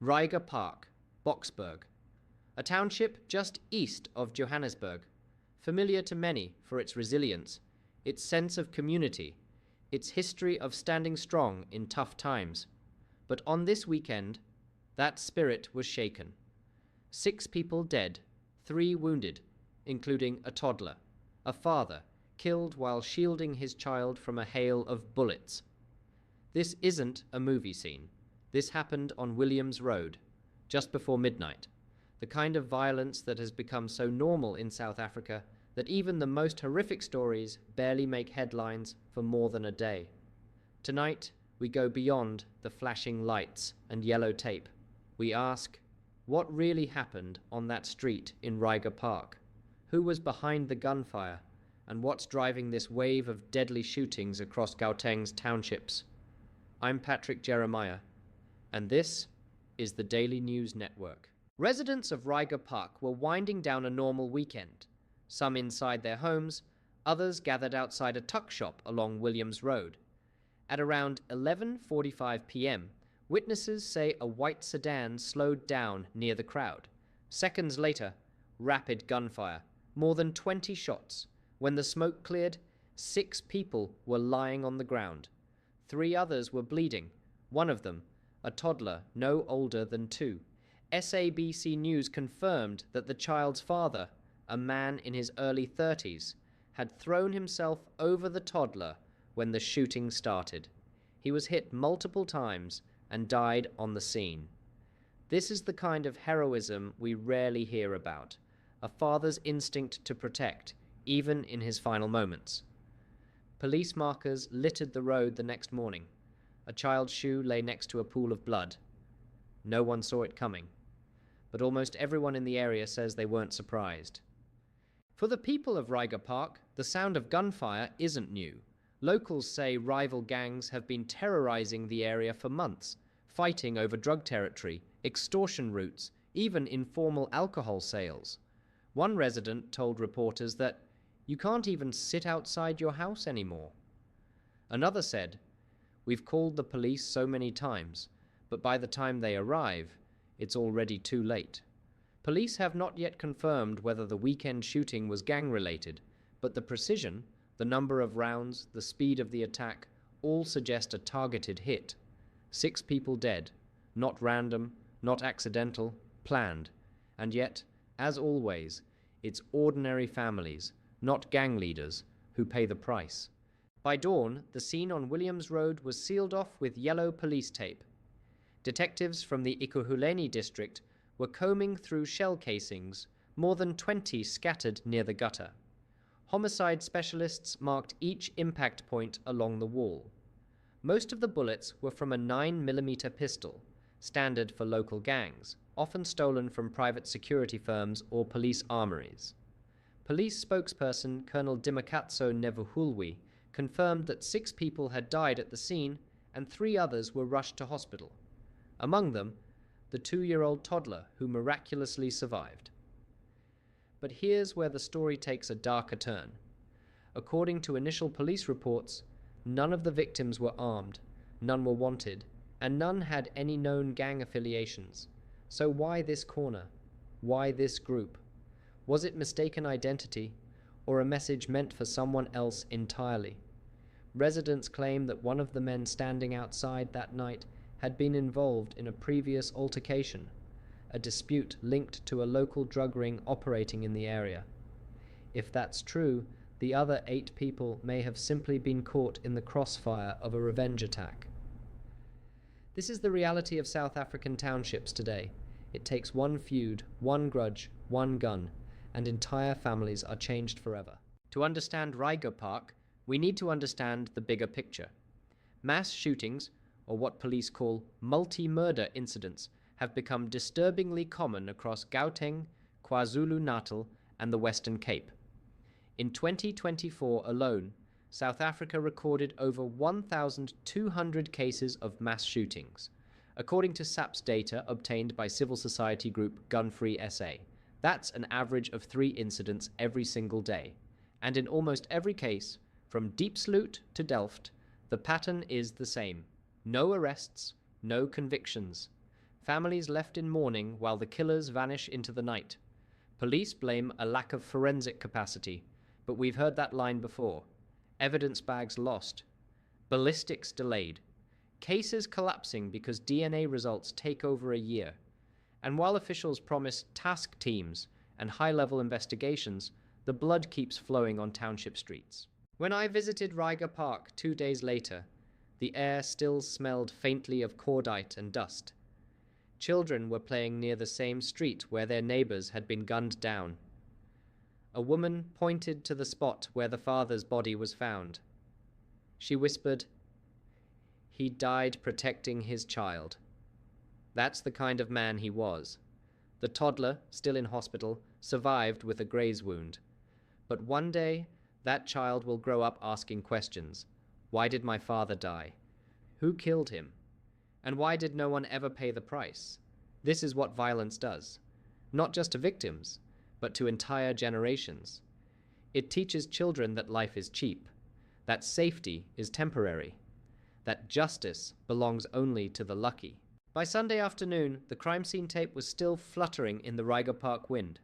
Reiger Park, Boksburg, a township just east of Johannesburg, familiar to many for its resilience, its sense of community, its history of standing strong in tough times. But on this weekend, that spirit was shaken. 6 people dead, 3 wounded, including a toddler, a father killed while shielding his child from a hail of bullets. This isn't a movie scene. This happened on Williams Road, just before midnight, the kind of violence that has become so normal in South Africa that even the most horrific stories barely make headlines for more than a day. Tonight, we go beyond the flashing lights and yellow tape. We ask, what really happened on that street in Reiger Park? Who was behind the gunfire? And what's driving this wave of deadly shootings across Gauteng's townships? I'm Patrick Jeremiah, and this is the Daily News Network. Residents of Reiger Park were winding down a normal weekend, some inside their homes, others gathered outside a tuck shop along Williams Road. At around 11:45 p.m., witnesses say a white sedan slowed down near the crowd. Seconds later, rapid gunfire, more than 20 shots. When the smoke cleared, 6 people were lying on the ground. 3 others were bleeding, one of them, a toddler no older than 2. SABC News confirmed that the child's father, a man in his early 30s, had thrown himself over the toddler when the shooting started. He was hit multiple times and died on the scene. This is the kind of heroism we rarely hear about, a father's instinct to protect, even in his final moments. Police markers littered the road the next morning. A child's shoe lay next to a pool of blood. No one saw it coming, but almost everyone in the area says they weren't surprised. For the people of Reiger Park, the sound of gunfire isn't new. Locals say rival gangs have been terrorizing the area for months, fighting over drug territory, extortion routes, even informal alcohol sales. One resident told reporters that you can't even sit outside your house anymore. Another said, "We've called the police so many times, but by the time they arrive, it's already too late." Police have not yet confirmed whether the weekend shooting was gang-related, but the precision, the number of rounds, the speed of the attack, all suggest a targeted hit. 6 people dead, not random, not accidental, planned. And yet, as always, it's ordinary families, not gang leaders, who pay the price. By dawn, the scene on Williams Road was sealed off with yellow police tape. Detectives from the Ikuhuleni district were combing through shell casings, more than 20 scattered near the gutter. Homicide specialists marked each impact point along the wall. Most of the bullets were from a 9mm pistol, standard for local gangs, often stolen from private security firms or police armories. Police spokesperson Colonel Dimakatso Nevuhulwi confirmed that 6 people had died at the scene and 3 others were rushed to hospital. Among them, the 2-year-old toddler who miraculously survived. But here's where the story takes a darker turn. According to initial police reports, none of the victims were armed, none were wanted, and none had any known gang affiliations. So why this corner? Why this group? Was it mistaken identity, or a message meant for someone else entirely? Residents claim that one of the men standing outside that night had been involved in a previous altercation, a dispute linked to a local drug ring operating in the area. If that's true, the other 8 people may have simply been caught in the crossfire of a revenge attack. This is the reality of South African townships today. It takes one feud, one grudge, one gun, and entire families are changed forever. To understand Reiger Park, we need to understand the bigger picture. Mass shootings, or what police call multi-murder incidents, have become disturbingly common across Gauteng, KwaZulu-Natal, and the Western Cape. In 2024 alone, South Africa recorded over 1,200 cases of mass shootings, according to SAPS data obtained by civil society group Gun Free SA. That's an average of 3 incidents every single day. And in almost every case, from Diepsloot to Delft, the pattern is the same. No arrests, no convictions. Families left in mourning while the killers vanish into the night. Police blame a lack of forensic capacity, but we've heard that line before. Evidence bags lost. Ballistics delayed. Cases collapsing because DNA results take over a year. And while officials promise task teams and high-level investigations, the blood keeps flowing on township streets. When I visited Reiger Park 2 days later, the air still smelled faintly of cordite and dust. Children were playing near the same street where their neighbors had been gunned down. A woman pointed to the spot where the father's body was found. She whispered, "He died protecting his child." That's the kind of man he was. The toddler, still in hospital, survived with a graze wound. But one day, that child will grow up asking questions. Why did my father die? Who killed him? And why did no one ever pay the price? This is what violence does. Not just to victims, but to entire generations. It teaches children that life is cheap, that safety is temporary, that justice belongs only to the lucky. By Sunday afternoon, the crime scene tape was still fluttering in the Reiger Park wind.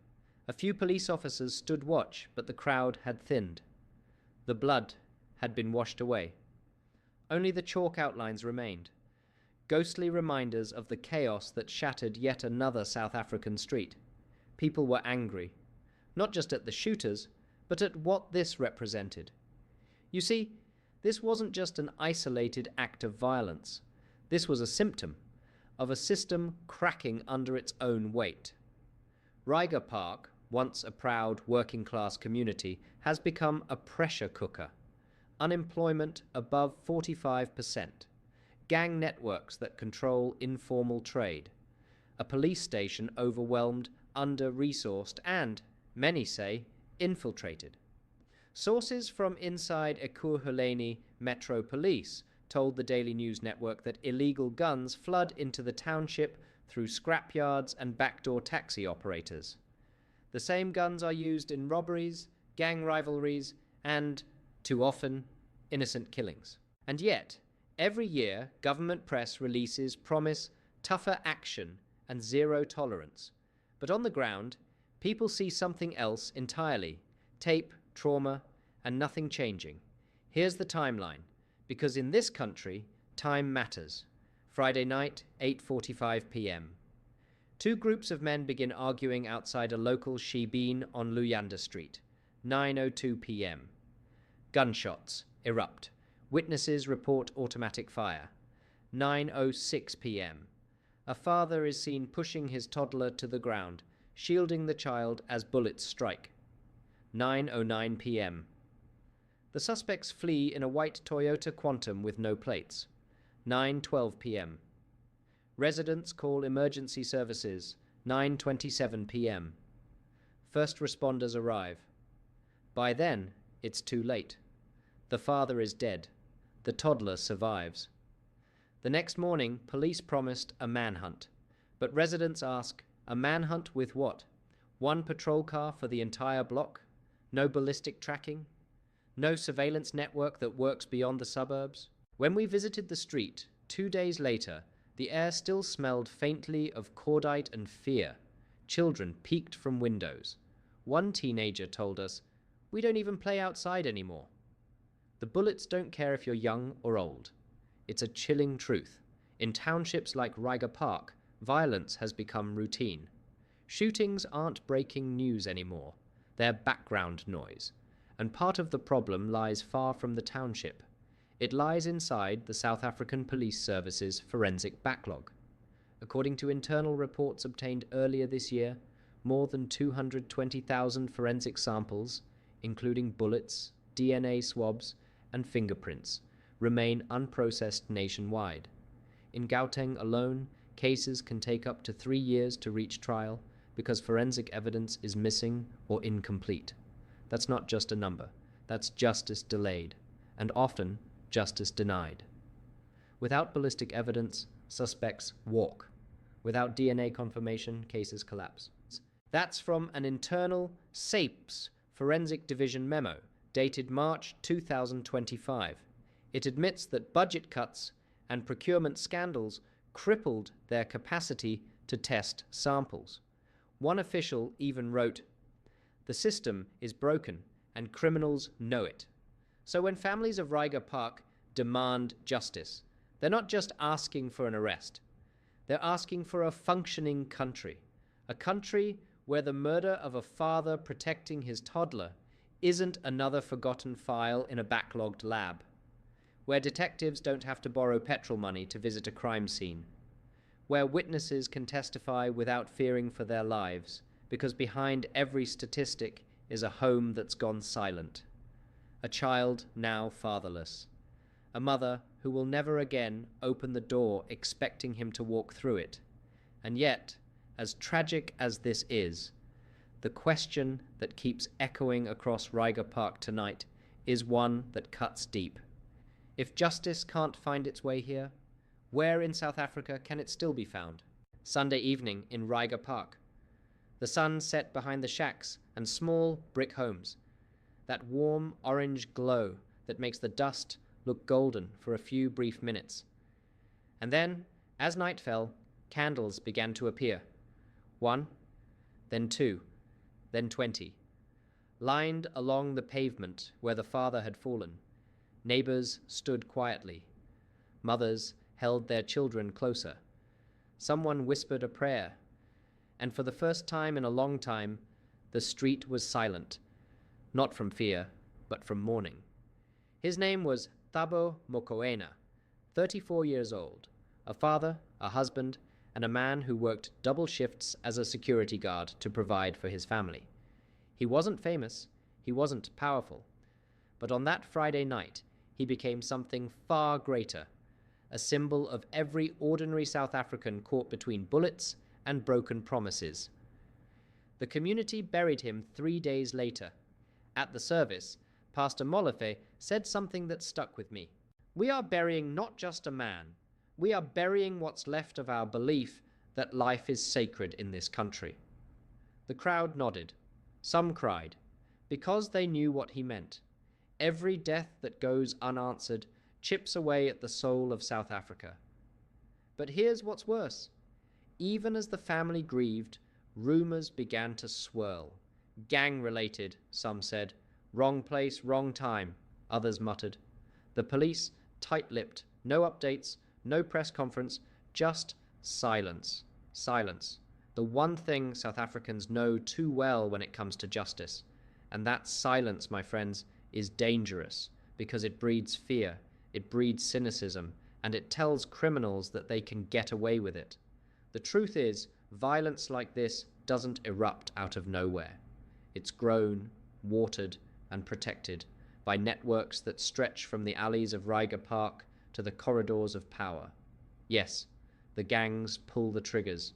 A few police officers stood watch, but the crowd had thinned. The blood had been washed away. Only the chalk outlines remained, ghostly reminders of the chaos that shattered yet another South African street. People were angry, not just at the shooters, but at what this represented. You see, this wasn't just an isolated act of violence. This was a symptom of a system cracking under its own weight. Reiger Park, once a proud working-class community, has become a pressure cooker. Unemployment above 45%. Gang networks that control informal trade. A police station overwhelmed, under-resourced, and, many say, infiltrated. Sources from inside Ekurhuleni Metro Police told the Daily News Network that illegal guns flood into the township through scrapyards and backdoor taxi operators. The same guns are used in robberies, gang rivalries, and, too often, innocent killings. And yet, every year, government press releases promise tougher action and zero tolerance. But on the ground, people see something else entirely. Tape, trauma, and nothing changing. Here's the timeline. Because in this country, time matters. Friday night, 8:45 p.m. Two groups of men begin arguing outside a local shebeen on Luyanda Street. 9:02 p.m. Gunshots erupt. Witnesses report automatic fire. 9:06 p.m. A father is seen pushing his toddler to the ground, shielding the child as bullets strike. 9:09 p.m. The suspects flee in a white Toyota Quantum with no plates. 9:12 p.m. Residents call emergency services. 9:27 p.m. First responders arrive. By then, it's too late. The father is dead. The toddler survives. The next morning, police promised a manhunt. But residents ask, a manhunt with what? One patrol car for the entire block? No ballistic tracking? No surveillance network that works beyond the suburbs? When we visited the street, 2 days later, the air still smelled faintly of cordite and fear. Children peeked from windows. One teenager told us, "We don't even play outside anymore." The bullets don't care if you're young or old. It's a chilling truth. In townships like Reiger Park, violence has become routine. Shootings aren't breaking news anymore. They're background noise. And part of the problem lies far from the township. It lies inside the South African Police Service's forensic backlog. According to internal reports obtained earlier this year, more than 220,000 forensic samples, including bullets, DNA swabs, and fingerprints, remain unprocessed nationwide. In Gauteng alone, cases can take up to 3 years to reach trial because forensic evidence is missing or incomplete. That's not just a number. That's justice delayed, and often justice denied. Without ballistic evidence, suspects walk. Without DNA confirmation, cases collapse. That's from an internal SAPS Forensic Division memo dated March 2025. It admits that budget cuts and procurement scandals crippled their capacity to test samples. One official even wrote, "The system is broken and criminals know it." So when families of Reiger Park demand justice, they're not just asking for an arrest. They're asking for a functioning country, a country where the murder of a father protecting his toddler isn't another forgotten file in a backlogged lab, where detectives don't have to borrow petrol money to visit a crime scene, where witnesses can testify without fearing for their lives, because behind every statistic is a home that's gone silent, a child now fatherless, a mother who will never again open the door expecting him to walk through it. And yet, as tragic as this is, the question that keeps echoing across Reiger Park tonight is one that cuts deep. If justice can't find its way here, where in South Africa can it still be found? Sunday evening in Reiger Park. The sun set behind the shacks and small brick homes. That warm orange glow that makes the dust look golden for a few brief minutes. And then, as night fell, candles began to appear. 1, then 2, then 20. Lined along the pavement where the father had fallen, neighbors stood quietly. Mothers held their children closer. Someone whispered a prayer. And for the first time in a long time, the street was silent, not from fear, but from mourning. His name was Thabo Mokoena, 34 years old, a father, a husband, and a man who worked double shifts as a security guard to provide for his family. He wasn't famous, he wasn't powerful, but on that Friday night, he became something far greater, a symbol of every ordinary South African caught between bullets and broken promises. The community buried him 3 days later. At the service, Pastor Molefe said something that stuck with me. We are burying not just a man, we are burying what's left of our belief that life is sacred in this country. The crowd nodded. Some cried, because they knew what he meant. Every death that goes unanswered chips away at the soul of South Africa. But here's what's worse. Even as the family grieved, rumors began to swirl. Gang-related, some said. Wrong place, wrong time, others muttered. The police, tight-lipped, no updates, no press conference, just silence. Silence. The one thing South Africans know too well when it comes to justice. And that silence, my friends, is dangerous because it breeds fear, it breeds cynicism, and it tells criminals that they can get away with it. The truth is, violence like this doesn't erupt out of nowhere. It's grown, watered, and protected by networks that stretch from the alleys of Reiger Park to the corridors of power. Yes, the gangs pull the triggers.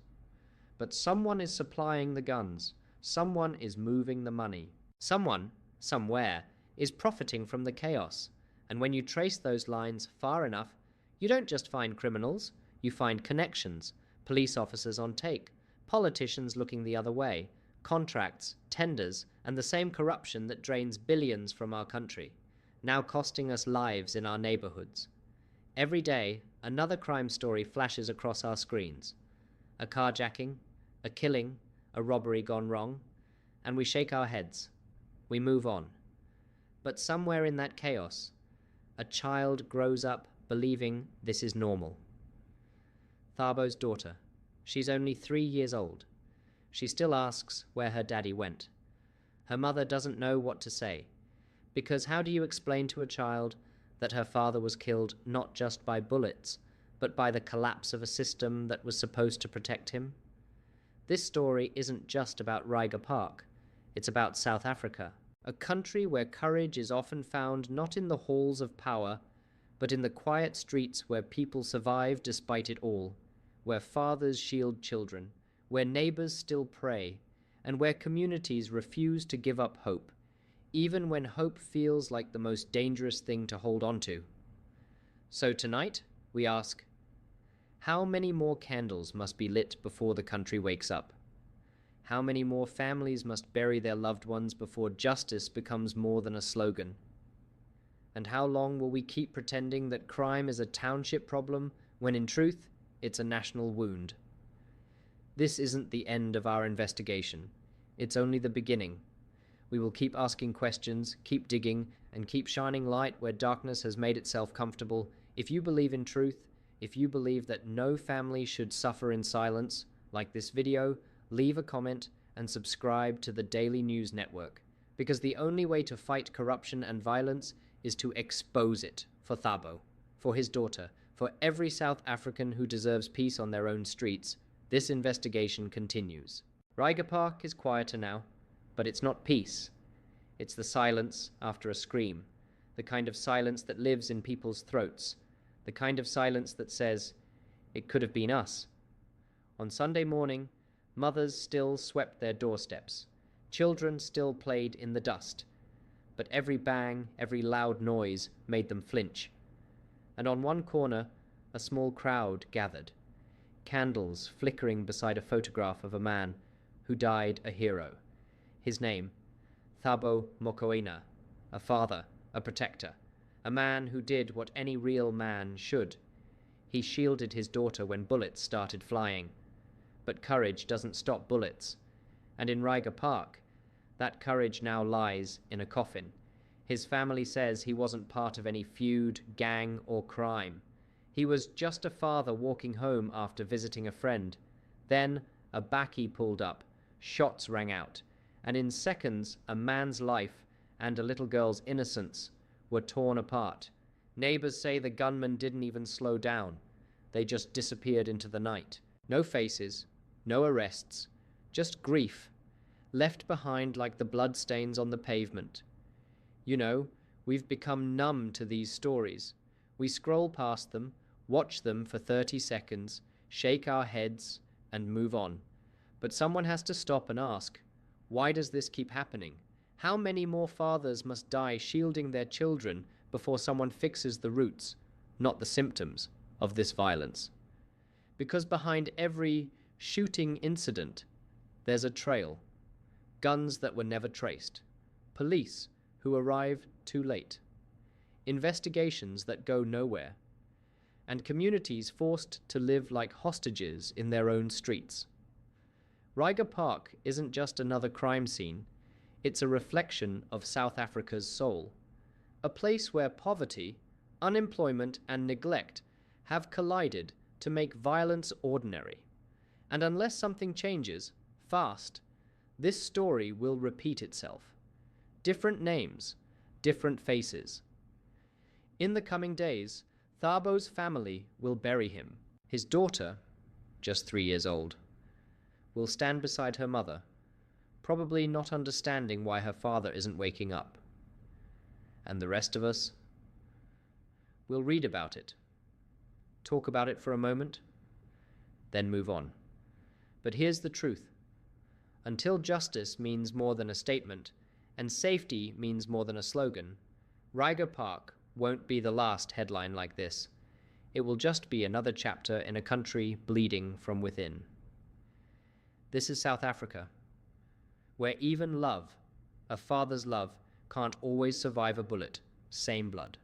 But someone is supplying the guns. Someone is moving the money. Someone, somewhere, is profiting from the chaos. And when you trace those lines far enough, you don't just find criminals, you find connections, police officers on take, politicians looking the other way, contracts, tenders, and the same corruption that drains billions from our country, now costing us lives in our neighborhoods. Every day, another crime story flashes across our screens. A carjacking, a killing, a robbery gone wrong, and we shake our heads. We move on. But somewhere in that chaos, a child grows up believing this is normal. Thabo's daughter. She's only 3 years old. She still asks where her daddy went. Her mother doesn't know what to say, because how do you explain to a child that her father was killed not just by bullets, but by the collapse of a system that was supposed to protect him? This story isn't just about Reiger Park. It's about South Africa, a country where courage is often found not in the halls of power, but in the quiet streets where people survive despite it all, where fathers shield children, where neighbors still pray, and where communities refuse to give up hope, even when hope feels like the most dangerous thing to hold on to. So tonight, we ask, how many more candles must be lit before the country wakes up? How many more families must bury their loved ones before justice becomes more than a slogan? And how long will we keep pretending that crime is a township problem when in truth, it's a national wound. This isn't the end of our investigation. It's only the beginning. We will keep asking questions, keep digging, and keep shining light where darkness has made itself comfortable. If you believe in truth, if you believe that no family should suffer in silence, like this video, leave a comment and subscribe to the Daily News Network, because the only way to fight corruption and violence is to expose it for Thabo, for his daughter, for every South African who deserves peace on their own streets. This investigation continues. Reiger Park is quieter now, but it's not peace. It's the silence after a scream, the kind of silence that lives in people's throats, the kind of silence that says, "It could have been us." On Sunday morning, mothers still swept their doorsteps. Children still played in the dust. But every bang, every loud noise made them flinch. And on one corner, a small crowd gathered, candles flickering beside a photograph of a man who died a hero. His name, Thabo Mokoena, a father, a protector, a man who did what any real man should. He shielded his daughter when bullets started flying. But courage doesn't stop bullets. And in Reiger Park, that courage now lies in a coffin. His family says he wasn't part of any feud, gang, or crime. He was just a father walking home after visiting a friend. Then a bakkie pulled up, shots rang out, and in seconds a man's life and a little girl's innocence were torn apart. Neighbors say the gunmen didn't even slow down. They just disappeared into the night. No faces, no arrests, just grief, left behind like the bloodstains on the pavement. You know, we've become numb to these stories. We scroll past them, watch them for 30 seconds, shake our heads, and move on. But someone has to stop and ask, why does this keep happening? How many more fathers must die shielding their children before someone fixes the roots, not the symptoms, of this violence? Because behind every shooting incident, there's a trail. Guns that were never traced. Police who arrive too late. Investigations that go nowhere. And communities forced to live like hostages in their own streets. Reiger Park isn't just another crime scene, it's a reflection of South Africa's soul. A place where poverty, unemployment, and neglect have collided to make violence ordinary. And unless something changes, fast, this story will repeat itself. Different names, different faces. In the coming days, Thabo's family will bury him. His daughter, just 3 years old, will stand beside her mother, probably not understanding why her father isn't waking up. And the rest of us will read about it, talk about it for a moment, then move on. But here's the truth. Until justice means more than a statement, and safety means more than a slogan, Reiger Park won't be the last headline like this. It will just be another chapter in a country bleeding from within. This is South Africa, where even love, a father's love, can't always survive a bullet. Same blood.